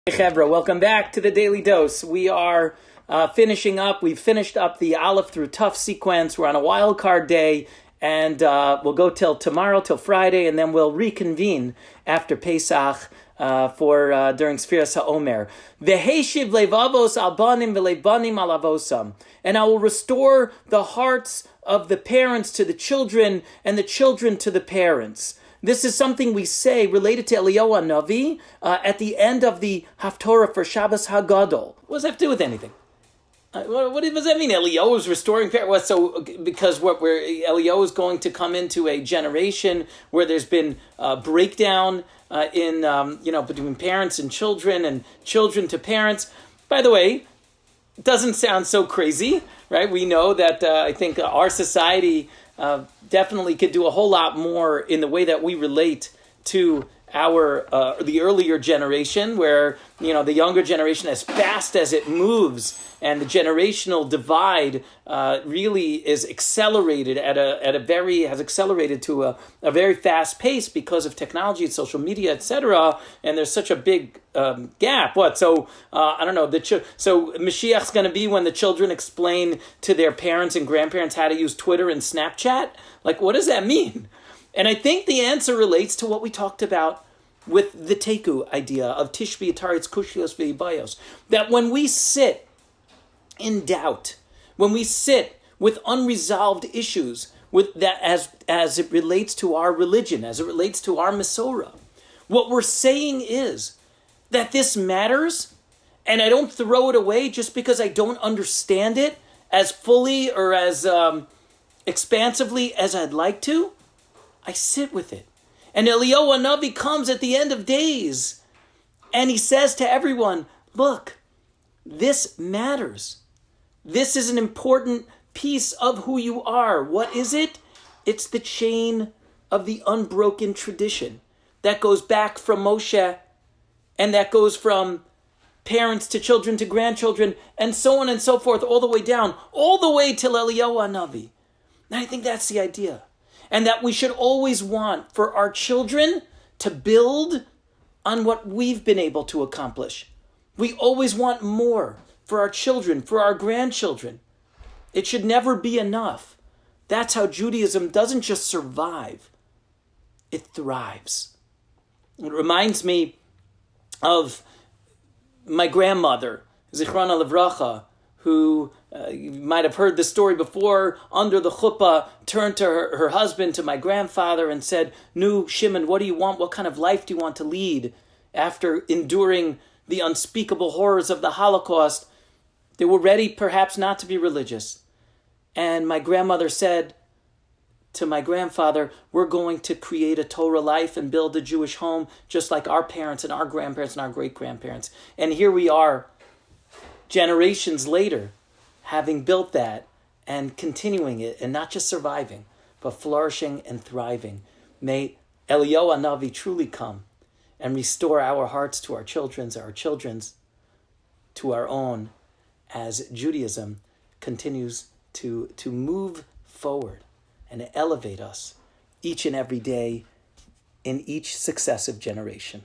Hey Chevra, welcome back to the Daily Dose. We are finishing up. We've finished up the Aleph through Tuf sequence. We're on a wild card day, and we'll go till tomorrow, till Friday, and then we'll reconvene after Pesach for during Sfiras HaOmer. V'heshiv levavos al banim v'lebanim al avosam. And I will restore the hearts of the parents to the children, and the children to the parents. This is something we say related to Eliyahu Navi at the end of the Haftorah for Shabbos Hagadol. What does that have to do with anything? What does that mean? Eliyahu is restoring parents. Because Eliyahu is going to come into a generation where there's been breakdown in between parents and children to parents. By the way, it doesn't sound so crazy, right? We know that I think our society definitely could do a whole lot more in the way that we relate to the earlier generation, where the younger generation, as fast as it moves, and the generational divide really is accelerated has accelerated to a very fast pace because of technology and social media, etc. And there's such a big gap. I don't know. So Mashiach's going to be when the children explain to their parents and grandparents how to use Twitter and Snapchat. Like, what does that mean? And I think the answer relates to what we talked about with the Teku idea of Tishbi Ataritz Kushios Veibayos. That when we sit in doubt, when we sit with unresolved issues, with that as it relates to our religion, as it relates to our Masorah, what we're saying is that this matters, and I don't throw it away just because I don't understand it as fully or as expansively as I'd like to. I sit with it. And Eliyahu Navi comes at the end of days, and he says to everyone, look, this matters. This is an important piece of who you are. What is it? It's the chain of the unbroken tradition that goes back from Moshe, and that goes from parents to children to grandchildren, and so on and so forth, all the way down, all the way till Eliyahu Navi. And I think that's the idea. And that we should always want for our children to build on what we've been able to accomplish. We always want more for our children, for our grandchildren. It should never be enough. That's how Judaism doesn't just survive, it thrives. It reminds me of my grandmother, Zichrona Livracha, who you might have heard this story before, under the chuppah, turned to her husband, to my grandfather, and said, "Nu, Shimon, what do you want? What kind of life do you want to lead after enduring the unspeakable horrors of the Holocaust?" They were ready, perhaps, not to be religious. And my grandmother said to my grandfather, "We're going to create a Torah life and build a Jewish home, just like our parents and our grandparents and our great-grandparents." And here we are, generations later, having built that and continuing it, and not just surviving, but flourishing and thriving. May Eliyahu Navi truly come and restore our hearts to our children's to our own, as Judaism continues to move forward and elevate us each and every day in each successive generation.